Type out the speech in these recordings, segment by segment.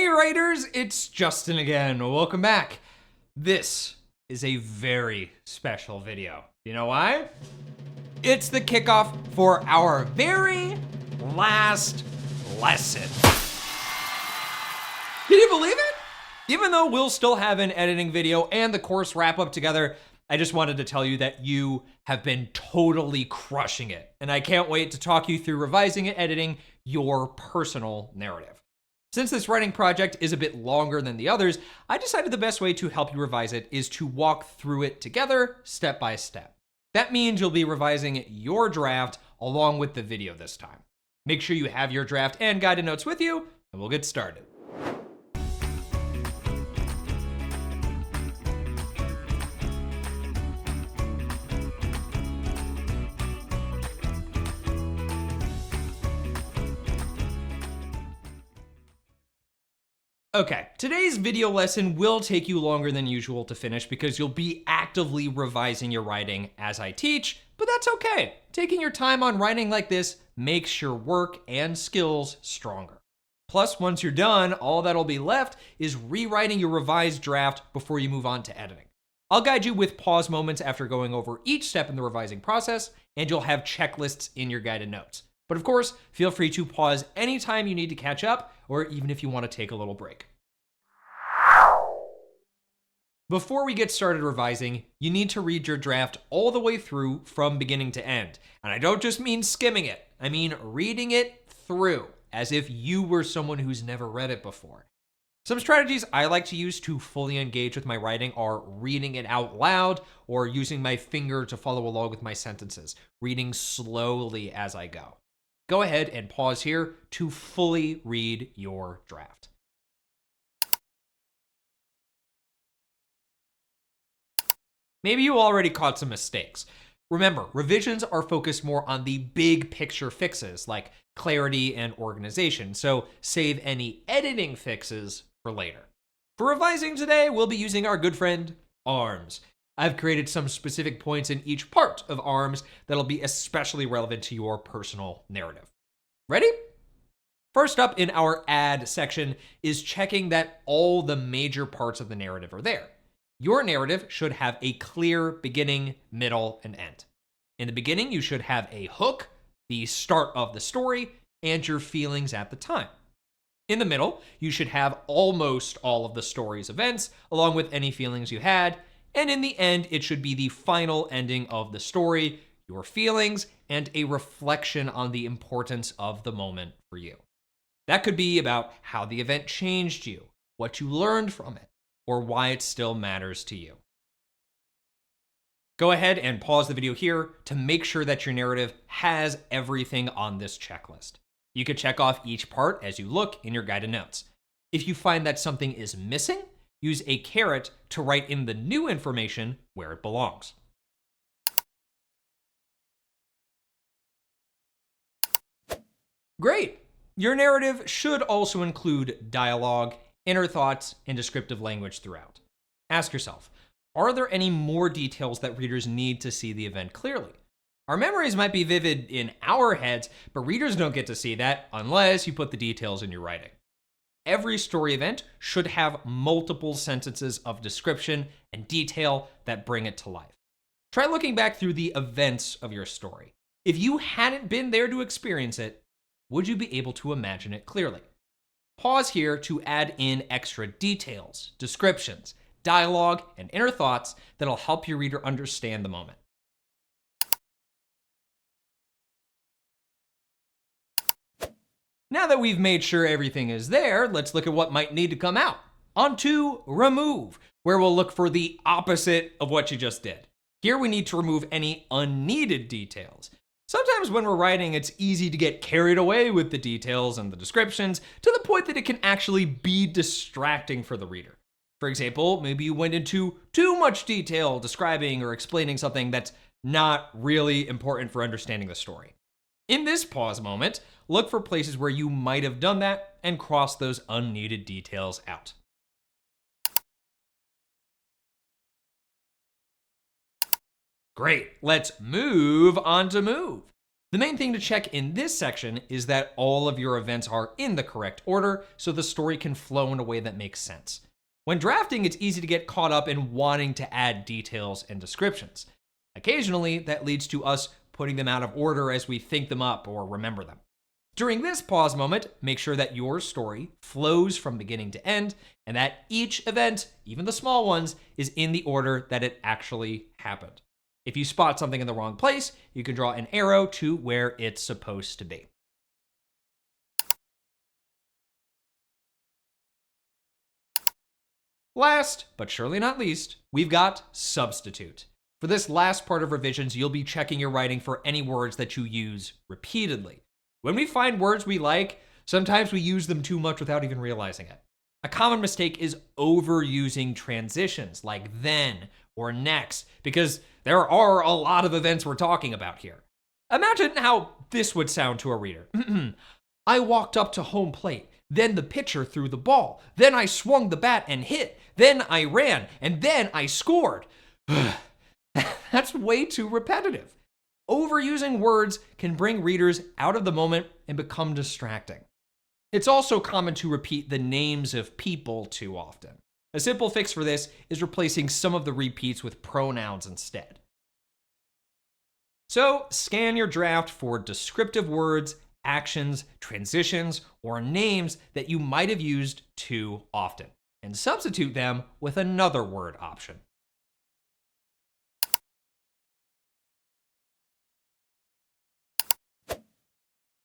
Hey writers, it's Justin again. Welcome back. This is a very special video. You know why? It's the kickoff for our very last lesson. Can you believe it? Even though we'll still have an editing video and the course wrap up together, I just wanted to tell you that you have been totally crushing it. And I can't wait to talk you through revising and editing your personal narrative. Since this writing project is a bit longer than the others, I decided the best way to help you revise it is to walk through it together, step by step. That means you'll be revising your draft along with the video this time. Make sure you have your draft and guided notes with you, and we'll get started. Okay, today's video lesson will take you longer than usual to finish because you'll be actively revising your writing as I teach, but that's okay. Taking your time on writing like this makes your work and skills stronger. Plus, once you're done, all that'll be left is rewriting your revised draft before you move on to editing. I'll guide you with pause moments after going over each step in the revising process, and you'll have checklists in your guided notes. But of course, feel free to pause anytime you need to catch up, or even if you want to take a little break. Before we get started revising, you need to read your draft all the way through from beginning to end. And I don't just mean skimming it, I mean reading it through, as if you were someone who's never read it before. Some strategies I like to use to fully engage with my writing are reading it out loud or using my finger to follow along with my sentences, reading slowly as I go. Go ahead and pause here to fully read your draft. Maybe you already caught some mistakes. Remember, revisions are focused more on the big picture fixes like clarity and organization, so save any editing fixes for later. For revising today, we'll be using our good friend, arms. I've created some specific points in each part of arms that'll be especially relevant to your personal narrative. Ready? First up in our add section is checking that all the major parts of the narrative are there. Your narrative should have a clear beginning, middle, and end. In the beginning, you should have a hook, the start of the story, and your feelings at the time. In the middle, you should have almost all of the story's events, along with any feelings you had, and in the end, it should be the final ending of the story, your feelings, and a reflection on the importance of the moment for you. That could be about how the event changed you, what you learned from it, or why it still matters to you. Go ahead and pause the video here to make sure that your narrative has everything on this checklist. You can check off each part as you look in your guided notes. If you find that something is missing, use a caret to write in the new information where it belongs. Great! Your narrative should also include dialogue, inner thoughts, and descriptive language throughout. Ask yourself, are there any more details that readers need to see the event clearly? Our memories might be vivid in our heads, but readers don't get to see that unless you put the details in your writing. Every story event should have multiple sentences of description and detail that bring it to life. Try looking back through the events of your story. If you hadn't been there to experience it, would you be able to imagine it clearly? Pause here to add in extra details, descriptions, dialogue, and inner thoughts that'll help your reader understand the moment. Now that we've made sure everything is there, let's look at what might need to come out. On to remove, where we'll look for the opposite of what you just did. Here we need to remove any unneeded details. Sometimes when we're writing, it's easy to get carried away with the details and the descriptions to the point that it can actually be distracting for the reader. For example, maybe you went into too much detail describing or explaining something that's not really important for understanding the story. In this pause moment, look for places where you might have done that and cross those unneeded details out. Great, let's move on to move. The main thing to check in this section is that all of your events are in the correct order so the story can flow in a way that makes sense. When drafting, it's easy to get caught up in wanting to add details and descriptions. Occasionally, that leads to us putting them out of order as we think them up or remember them. During this pause moment, make sure that your story flows from beginning to end and that each event, even the small ones, is in the order that it actually happened. If you spot something in the wrong place, you can draw an arrow to where it's supposed to be. Last, but surely not least, we've got substitute. For this last part of revisions, you'll be checking your writing for any words that you use repeatedly. When we find words we like, sometimes we use them too much without even realizing it. A common mistake is overusing transitions like then or next, because there are a lot of events we're talking about here. Imagine how this would sound to a reader. I walked up to home plate, then the pitcher threw the ball, then I swung the bat and hit, then I ran, and then I scored. That's way too repetitive. Overusing words can bring readers out of the moment and become distracting. It's also common to repeat the names of people too often. A simple fix for this is replacing some of the repeats with pronouns instead. So, scan your draft for descriptive words, actions, transitions, or names that you might have used too often, and substitute them with another word option.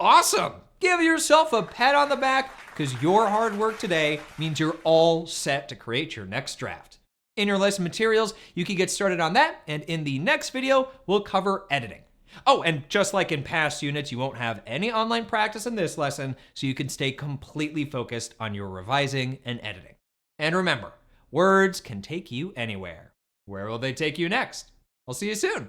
Awesome! Give yourself a pat on the back because your hard work today means you're all set to create your next draft. In your lesson materials, you can get started on that, and in the next video, we'll cover editing. Oh, and just like in past units, you won't have any online practice in this lesson, so you can stay completely focused on your revising and editing. And remember, words can take you anywhere. Where will they take you next? I'll see you soon.